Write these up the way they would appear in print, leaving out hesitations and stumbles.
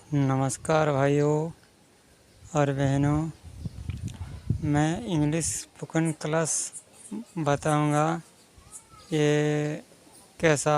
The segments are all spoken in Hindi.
नमस्कार भाइयों और बहनों, मैं इंग्लिश स्पोकन क्लास बताऊंगा ये कैसा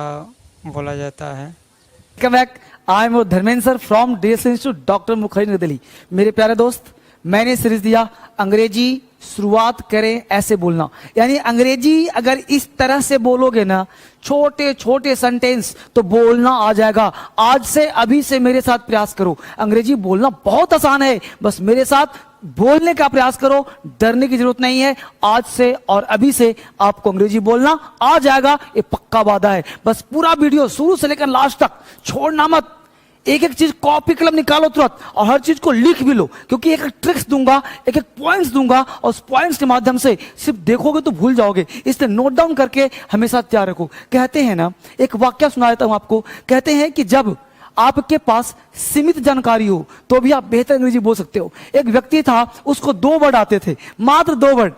बोला जाता है। Welcome back. I am Dharmendra sir from DS institute doctor Mukherjee नई दिल्ली। मेरे प्यारे दोस्त, मैंने सीरीज दिया अंग्रेजी शुरुआत करें ऐसे बोलना, यानी अंग्रेजी अगर इस तरह से बोलोगे ना, छोटे छोटे सेंटेंस तो बोलना आ जाएगा। आज से अभी से मेरे साथ प्रयास करो। अंग्रेजी बोलना बहुत आसान है, बस मेरे साथ बोलने का प्रयास करो, डरने की जरूरत नहीं है। आज से और अभी से आपको अंग्रेजी बोलना आ जाएगा, ये पक्का वादा है। बस पूरा वीडियो शुरू से लेकर लास्ट तक छोड़ना मत। एक एक चीज कॉपी कलम निकालो तुरंत और हर चीज को लिख भी लो, क्योंकि एक एक ट्रिक्स दूंगा, एक एक पॉइंट्स दूंगा और उस पॉइंट्स के माध्यम से सिर्फ देखोगे तो भूल जाओगे, इसलिए नोट डाउन करके हमेशा तैयार रखो। कहते हैं ना, एक वाक्य सुना देता हूं आपको। कहते हैं कि जब आपके पास सीमित जानकारी हो तो भी आप बेहतर अंग्रेजी बोल सकते हो। एक व्यक्ति था, उसको 2 वर्ड आते थे, मात्र 2 वर्ड।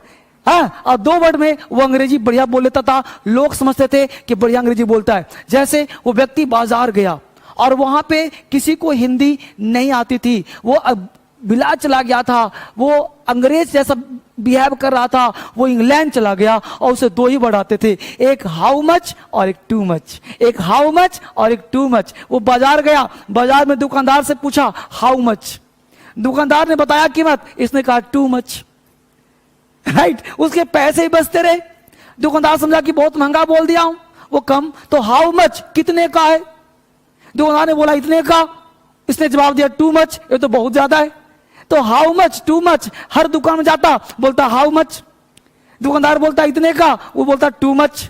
हाँ, और 2 वर्ड में वो अंग्रेजी बढ़िया बोल लेता था। लोग समझते थे कि बढ़िया अंग्रेजी बोलता है। जैसे वो व्यक्ति बाजार गया और वहां पे किसी को हिंदी नहीं आती थी, वो बिला चला गया था, वो अंग्रेज जैसा बिहेव कर रहा था, वो इंग्लैंड चला गया और उसे 2 ही वर्ड आते थे, एक हाउ मच और एक टू मच। एक हाउ मच और एक टू मच। वो बाजार गया, बाजार में दुकानदार से पूछा हाउ मच, दुकानदार ने बताया कीमत, इसने कहा टू मच। राइट, उसके पैसे ही बचते रहे। दुकानदार समझा कि बहुत महंगा बोल दिया हूं, वो कम, तो हाउ मच कितने का है? दुकानदार ने बोला इतने का, इसने जवाब दिया टू मच, ये तो बहुत ज्यादा है। तो हाउ मच, टू मच, हर दुकान में जाता, बोलता हाउ मच, दुकानदार बोलता इतने का, वो बोलता टू मच,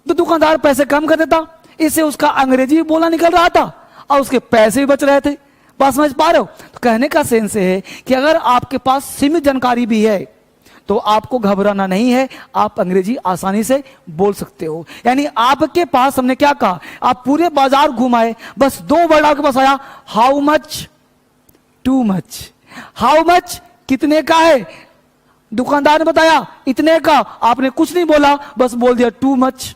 तो दुकानदार पैसे कम कर देता। इससे उसका अंग्रेजी बोला निकल रहा था और उसके पैसे भी बच रहे थे। बात समझ पा रहे हो? तो कहने का सेंस है कि अगर आपके पास सीमित जानकारी भी है तो आपको घबराना नहीं है, आप अंग्रेजी आसानी से बोल सकते हो। यानी आपके पास, हमने क्या कहा, आप पूरे बाजार घुमाए, बस 2 वर्ड आपके पास आया, how much, too much. How much कितने का है? दुकानदार ने बताया इतने का, आपने कुछ नहीं बोला, बस बोल दिया टू मच,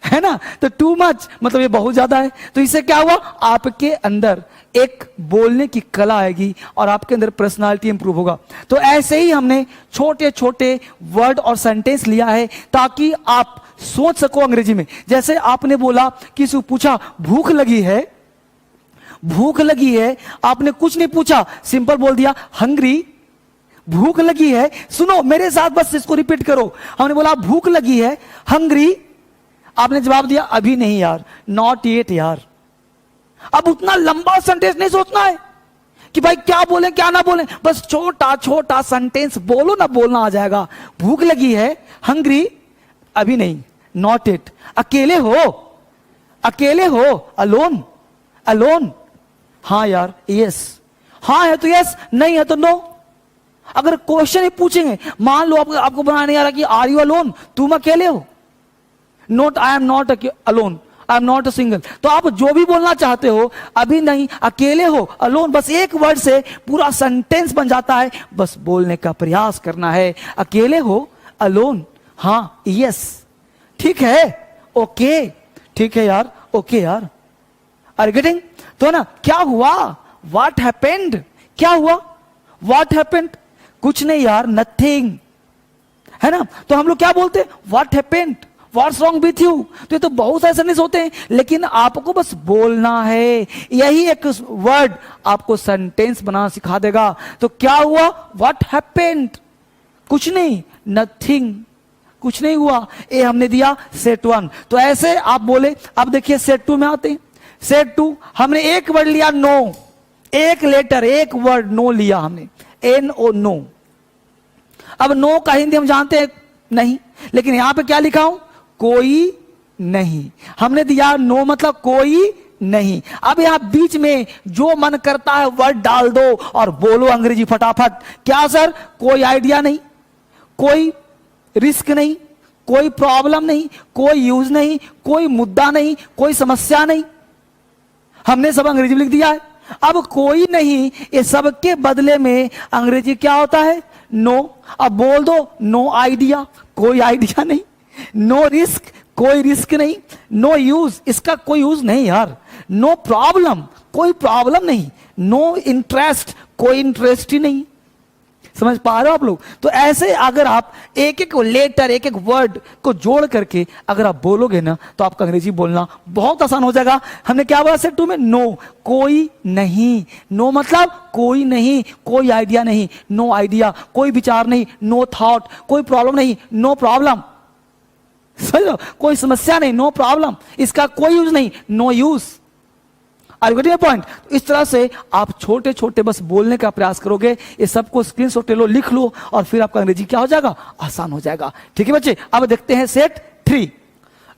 है ना? तो टू मच मतलब ये बहुत ज्यादा है। तो इससे क्या हुआ, आपके अंदर एक बोलने की कला आएगी और आपके अंदर पर्सनालिटी इंप्रूव होगा। तो ऐसे ही हमने छोटे छोटे वर्ड और सेंटेंस लिया है ताकि आप सोच सको अंग्रेजी में। जैसे आपने बोला, किसी को पूछा भूख लगी है, भूख लगी है, आपने कुछ नहीं पूछा, सिंपल बोल दिया हंग्री, भूख लगी है। सुनो मेरे साथ, बस इसको रिपीट करो। हमने बोला भूख लगी है, हंग्री, आपने जवाब दिया अभी नहीं यार, नॉट येट यार। अब उतना लंबा सेंटेंस नहीं सोचना है कि भाई क्या बोले क्या ना बोले, बस छोटा छोटा सेंटेंस बोलो ना, बोलना आ जाएगा। भूख लगी है, हंग्री, अभी नहीं, नॉट येट। अकेले हो, अकेले हो, अलोन, अलोन, हाँ यार, यस, हाँ है तो यस, नहीं है तो नो। अगर क्वेश्चन ही पूछेंगे, मान लो आपको बनाना नहीं आ रहा कि आर यू अलोन, तुम अकेले हो, note I am not alone, I am not a single. तो आप जो भी बोलना चाहते हो, अभी नहीं, अकेले हो, अलोन, बस एक वर्ड से पूरा सेंटेंस बन जाता है। बस बोलने का प्रयास करना है। अकेले हो, अलोन, हाँ, यस, ठीक है, ओके, ठीक है यार, ओके यार, आर गेटिंग? तो ना, क्या हुआ, व्हाट हैपेंड, क्या हुआ, व्हाट हैपेंड, कुछ नहीं यार, नथिंग, है ना? तो हम लोग क्या बोलते हैं, what happened, what's wrong with you. तो ये तो बहुत ऐसे नहीं होते हैं, लेकिन आपको बस बोलना है। यही एक वर्ड आपको सेंटेंस बनाना सिखा देगा। तो क्या हुआ, व्हाट हैपेंड, कुछ नहीं, नथिंग, कुछ नहीं हुआ। ये हमने दिया सेट 1। तो ऐसे आप बोले। अब देखिए सेट 2 में आते हैं। सेट 2 हमने एक वर्ड लिया नो, एक लेटर, एक वर्ड नो लिया हमने, NO, नो। अब नो का हिंदी हम जानते हैं नहीं, लेकिन यहां पे क्या लिखा हूं, कोई नहीं। हमने दिया नो मतलब कोई नहीं। अब यहां बीच में जो मन करता है वर्ड डाल दो और बोलो अंग्रेजी फटाफट। क्या सर, कोई आइडिया नहीं, कोई रिस्क नहीं, कोई प्रॉब्लम नहीं, कोई यूज नहीं, कोई मुद्दा नहीं, कोई समस्या नहीं, हमने सब अंग्रेजी में लिख दिया है। अब कोई नहीं, ये सब के बदले में अंग्रेजी क्या होता है, नो। अब बोल दो नो आइडिया, कोई आइडिया नहीं, नो रिस्क, कोई रिस्क नहीं, नो यूज, इसका कोई यूज नहीं यार, नो प्रॉब्लम, कोई प्रॉब्लम नहीं, नो इंटरेस्ट, कोई इंटरेस्ट ही नहीं। समझ पा रहे हो आप लोग? तो ऐसे अगर आप एक एक लेटर, एक एक वर्ड को जोड़ करके अगर आप बोलोगे ना, तो आपका अंग्रेजी बोलना बहुत आसान हो जाएगा। हमने क्या बोला सेट 2 में? नो, कोई नहीं। नो मतलब कोई नहीं, कोई आइडिया नहीं, नो आइडिया, कोई विचार नहीं, नो थॉट, कोई प्रॉब्लम नहीं, नो प्रॉब्लम। समझ लो, कोई समस्या नहीं, नो प्रॉब्लम, इसका कोई यूज नहीं, no use. Are you getting point? इस तरह से आप छोटे छोटे बस बोलने का प्रयास करोगे, ये सबको स्क्रीनशॉट ले लो, लिख लो, और फिर आपका अंग्रेजी क्या हो जाएगा? आसान हो जाएगा। ठीक है बच्चे, अब देखते हैं सेट 3।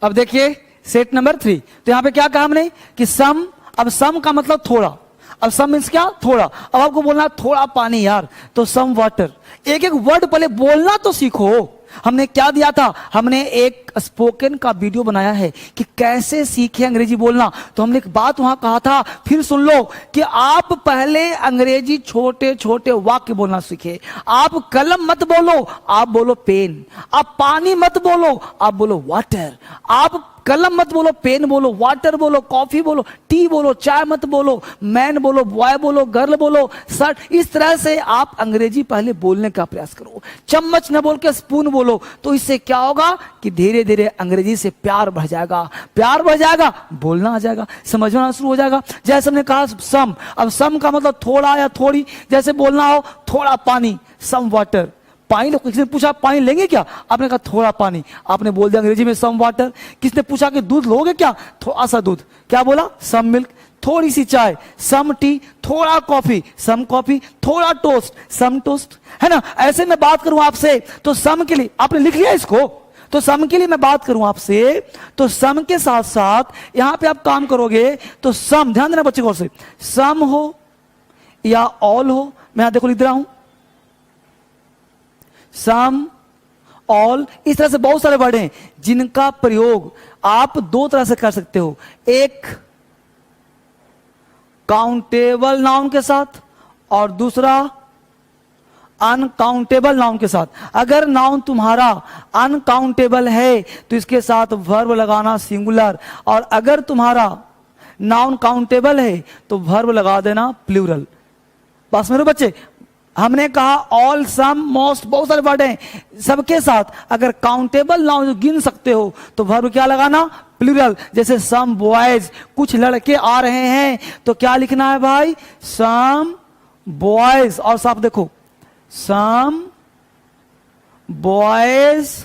अब देखिए सेट नंबर 3। तो यहां पे क्या कहा हमने कि सम, अब सम का मतलब थोड़ा, अब सम मीन्स क्या? थोड़ा। अब आपको बोलना थोड़ा पानी यार, तो सम वाटर। एक एक वर्ड पहले बोलना तो सीखो। हमने क्या दिया था? हमने एक स्पोकन का वीडियो बनाया है कि कैसे सीखे अंग्रेजी बोलना। तो हमने एक बात वहां कहा था, फिर सुन लो, कि आप पहले अंग्रेजी छोटे छोटे वाक्य बोलना सीखे। आप कलम मत बोलो, आप बोलो पेन। आप पानी मत बोलो, आप बोलो वाटर। आप कलम मत बोलो, पेन बोलो, वाटर बोलो, कॉफी बोलो, टी बोलो, चाय मत बोलो, मैन बोलो, बॉय बोलो, गर्ल बोलो, सर। इस तरह से आप अंग्रेजी पहले बोलने का प्रयास करो। चम्मच न बोल के स्पून बोलो। तो इससे क्या होगा कि धीरे धीरे अंग्रेजी से प्यार बढ़ जाएगा, प्यार बढ़ जाएगा, बोलना आ जाएगा, समझना शुरू हो जाएगा। जैसे हमने कहा सम, अब सम का मतलब थोड़ा या थोड़ी। जैसे बोलना हो थोड़ा पानी, सम वाटर। पानी, किसी ने पूछा पानी लेंगे क्या? आपने कहा थोड़ा पानी, आपने बोल दिया अंग्रेजी में सम वाटर। किसने पूछा कि दूध लोगे क्या? थोड़ा सा दूध। क्या बोला? Some milk. थोड़ी सी चाय, सम टी। थोड़ा कॉफी, सम कॉफी। थोड़ा टोस्ट, सम टोस्ट। है ना? ऐसे मैं बात करूं आपसे तो सम के लिए, आपने लिख लिया इसको? तो सम के लिए मैं बात करूं आपसे, तो सम के साथ साथ यहां पे आप काम करोगे तो सम, ध्यान देना बच्चे को, से सम हो या ऑल हो। मैं यहां देखो लिख रहा हूं सम, ऑल। इस तरह से बहुत सारे वर्ड हैं जिनका प्रयोग आप दो तरह से कर सकते हो। एक काउंटेबल नाउन के साथ और दूसरा अनकाउंटेबल नाउन के साथ। अगर नाउन तुम्हारा अनकाउंटेबल है तो इसके साथ वर्ब लगाना सिंगुलर, और अगर तुम्हारा नाउन काउंटेबल है तो वर्ब लगा देना प्लूरल। बस मेरे बच्चे, हमने कहा ऑल, सम, मोस्ट, बहुत सारे वर्ड हैं, सबके साथ अगर काउंटेबल नाउन गिन सकते हो तो वर्ब क्या लगाना? प्लूरल। जैसे सम बॉयज, कुछ लड़के आ रहे हैं, तो क्या लिखना है भाई? Some boys. और साफ देखो, some boys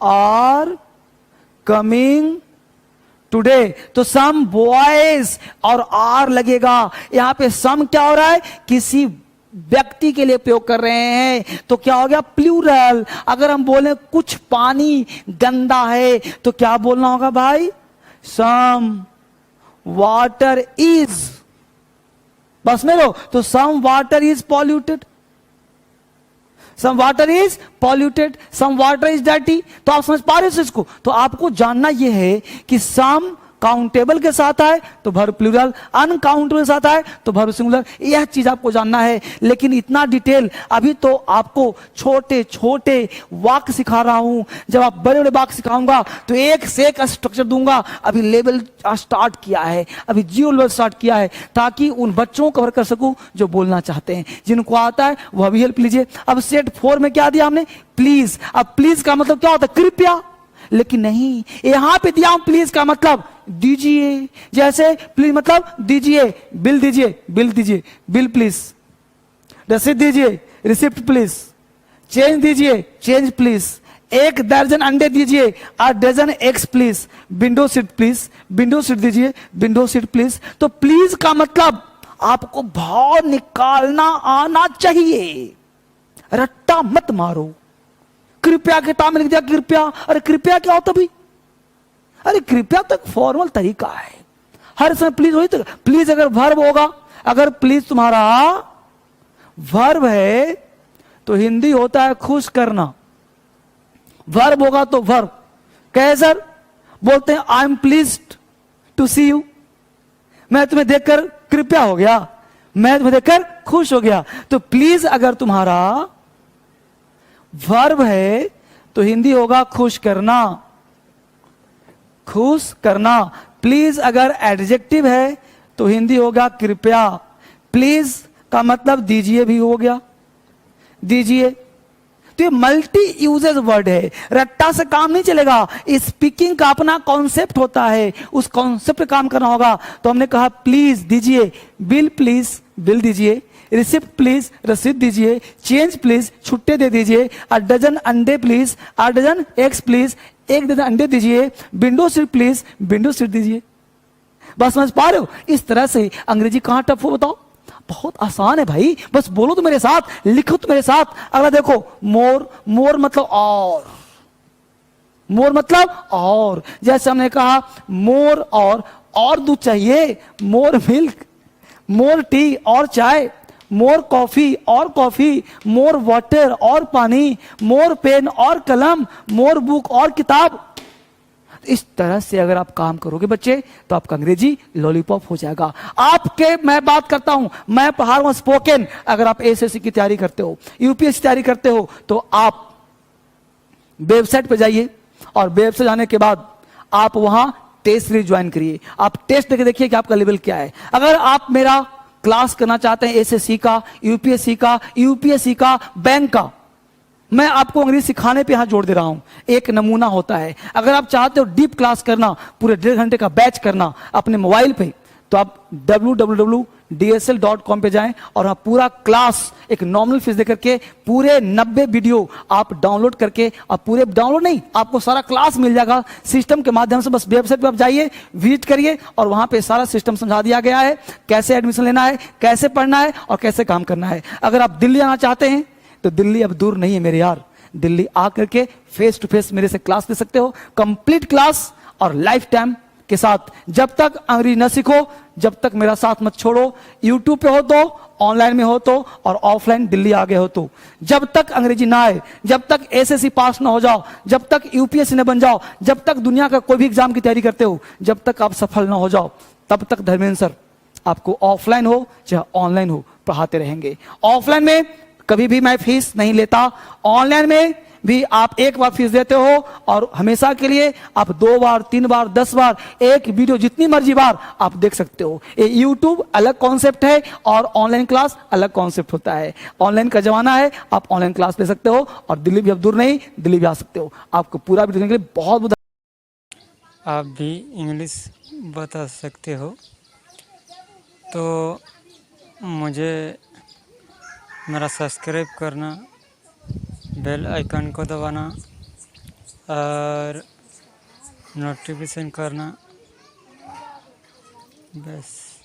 are coming today. तो सम बॉयज और आर लगेगा। यहां पे सम क्या हो रहा है? किसी व्यक्ति के लिए प्रयोग कर रहे हैं, तो क्या हो गया? प्लूरल। अगर हम बोले कुछ पानी गंदा है तो क्या बोलना होगा भाई? Some water is. बस में लो, तो some water is polluted, some water is polluted, some water is dirty. तो आप समझ पा रहे हो इसको? तो आपको जानना यह है कि सम काउंटेबल के साथ आए तो वर्ब प्लूरल, अनकाउंटेबल के साथ आए तो वर्ब सिंगुलर। यह चीज आपको जानना है। लेकिन इतना डिटेल अभी तो आपको छोटे छोटे वाक्य सिखा रहा हूं। जब आप बड़े बड़े वाक्य सिखाऊंगा तो एक से एक स्ट्रक्चर दूंगा। अभी लेवल स्टार्ट किया है, अभी जीरो लेवल स्टार्ट किया है, ताकि उन बच्चों को कवर कर सकूं जो बोलना चाहते हैं। जिनको आता है वह भी हेल्प लीजिए। अब सेट 4 में क्या दिया हमने? प्लीज। अब प्लीज का मतलब क्या होता है? कृपया। लेकिन नहीं, यहां पे दिया हूं प्लीज का मतलब दीजिए। जैसे प्लीज मतलब दीजिए, बिल दीजिए, बिल दीजिए, बिल प्लीज। रसीद दीजिए, रिसिप्ट प्लीज। चेंज दीजिए, चेंज प्लीज। 1 दर्जन अंडे दीजिए, 8 dozen eggs please. Window seat please, window seat दीजिए, विंडो सीट प्लीज। तो प्लीज का मतलब आपको भाव निकालना आना चाहिए, रट्टा मत मारो। कृपया के टाइम लिख दिया कृपया। अरे कृपया क्या होता भाई? अरे कृपया तो एक फॉर्मल तरीका है, हर समय प्लीज हो तो। प्लीज अगर वर्ब होगा, अगर प्लीज तुम्हारा वर्ब है तो हिंदी होता है खुश करना। वर्ब होगा तो वर्ब। कहे सर, बोलते हैं I am pleased to see you, मैं तुम्हें देखकर कृपया हो गया, मैं तुम्हें देखकर खुश हो गया। तो प्लीज अगर तुम्हारा वर्ब है तो हिंदी होगा खुश करना, खुश करना। प्लीज अगर एडजेक्टिव है तो हिंदी होगा कृपया, प्लीज का मतलब दीजिए भी हो गया, दीजिए। तो ये मल्टी यूजेज वर्ड है, रट्टा से काम नहीं चलेगा। स्पीकिंग का अपना कॉन्सेप्ट होता है, उस कॉन्सेप्ट पे काम करना होगा। तो हमने कहा प्लीज दीजिए, बिल प्लीज बिल दीजिए, रिसिप्ट प्लीज रसीद दीजिए, चेंज प्लीज छुट्टे दे दीजिए, अ डजन अंडे please, a dozen eggs please एक डजन अंडे दीजिए, window seat please window seat दीजिए। बस समझ पा रहे हो? इस तरह से अंग्रेजी कहां टफ हो बताओ? बहुत आसान है भाई, बस बोलो तो मेरे साथ, लिखो तो मेरे साथ। अगला देखो, मोर, मोर मतलब और, मोर मतलब और। जैसे हमने कहा मोर और दूध चाहिए, मोर मिल्क, मोर टी और चाय, मोर कॉफी और कॉफी, मोर वाटर और पानी, मोर पेन और कलम, मोर बुक और किताब। इस तरह से अगर आप काम करोगे बच्चे तो आपका अंग्रेजी लॉलीपॉप हो जाएगा। आपके मैं बात करता हूं, मैं पढ़ा रहा हूं स्पोकन। अगर आप एसएससी की तैयारी करते हो, यूपीएससी तैयारी करते हो, तो आप वेबसाइट पे जाइए और वेबसाइट जाने के बाद आप वहां टेस्ट सीरीज ज्वाइन करिए। आप टेस्ट देके देखिए कि आपका लेवल क्या है। अगर आप मेरा क्लास करना चाहते हैं एसएससी का, यूपीएससी का, बैंक का, मैं आपको अंग्रेजी सिखाने पे यहां जोड़ दे रहा हूं। एक नमूना होता है। अगर आप चाहते हो डीप क्लास करना, पूरे 1.5 घंटे का बैच करना अपने मोबाइल पे, तो आप www.dsl.com पे जाएं और वहां पूरा क्लास एक नॉमिनल फीस देकर के पूरे 90 वीडियो आप डाउनलोड करके, आप पूरे डाउनलोड नहीं, आपको सारा क्लास मिल जाएगा सिस्टम के माध्यम से। बस वेबसाइट पे आप जाइए, विजिट करिए और वहां पे सारा सिस्टम समझा दिया गया है, कैसे एडमिशन लेना है, कैसे पढ़ना है और कैसे काम करना है। अगर आप दिल्ली आना चाहते हैं तो दिल्ली अब दूर नहीं है मेरे यार, दिल्ली आकर के फेस टू फेस मेरे से क्लास ले सकते हो, कंप्लीट क्लास और लाइफ टाइम के साथ। जब तक अंग्रेजी न सीखो, जब तक मेरा साथ मत छोड़ो। यूट्यूब पे हो तो, ऑनलाइन में हो तो, और ऑफलाइन दिल्ली आ गए हो तो, जब तक अंग्रेजी ना आए, जब तक एसएससी पास ना हो जाओ, जब तक यूपीएससी न बन जाओ, जब तक दुनिया का कोई भी एग्जाम की तैयारी करते हो, जब तक आप सफल ना हो जाओ, तब तक धर्मेंद्र सर आपको ऑफलाइन हो चाहे ऑनलाइन हो पढ़ाते रहेंगे। ऑफलाइन में कभी भी मैं फीस नहीं लेता, ऑनलाइन में भी आप एक बार फीस देते हो और हमेशा के लिए आप 2 बार 3 बार 10 बार एक वीडियो जितनी मर्जी बार आप देख सकते हो। ये यूट्यूब अलग कॉन्सेप्ट है और ऑनलाइन क्लास अलग कॉन्सेप्ट होता है। ऑनलाइन का जमाना है, आप ऑनलाइन क्लास ले सकते हो और दिल्ली भी अब दूर नहीं, दिल्ली भी आ सकते हो। आपको पूरा वीडियो देखने के लिए बहुत बहुत आप भी इंग्लिश बता सकते हो तो मुझे मेरा सब्सक्राइब करना, बेल आइकन को दबाना और नोटिफिकेशन करना, बस।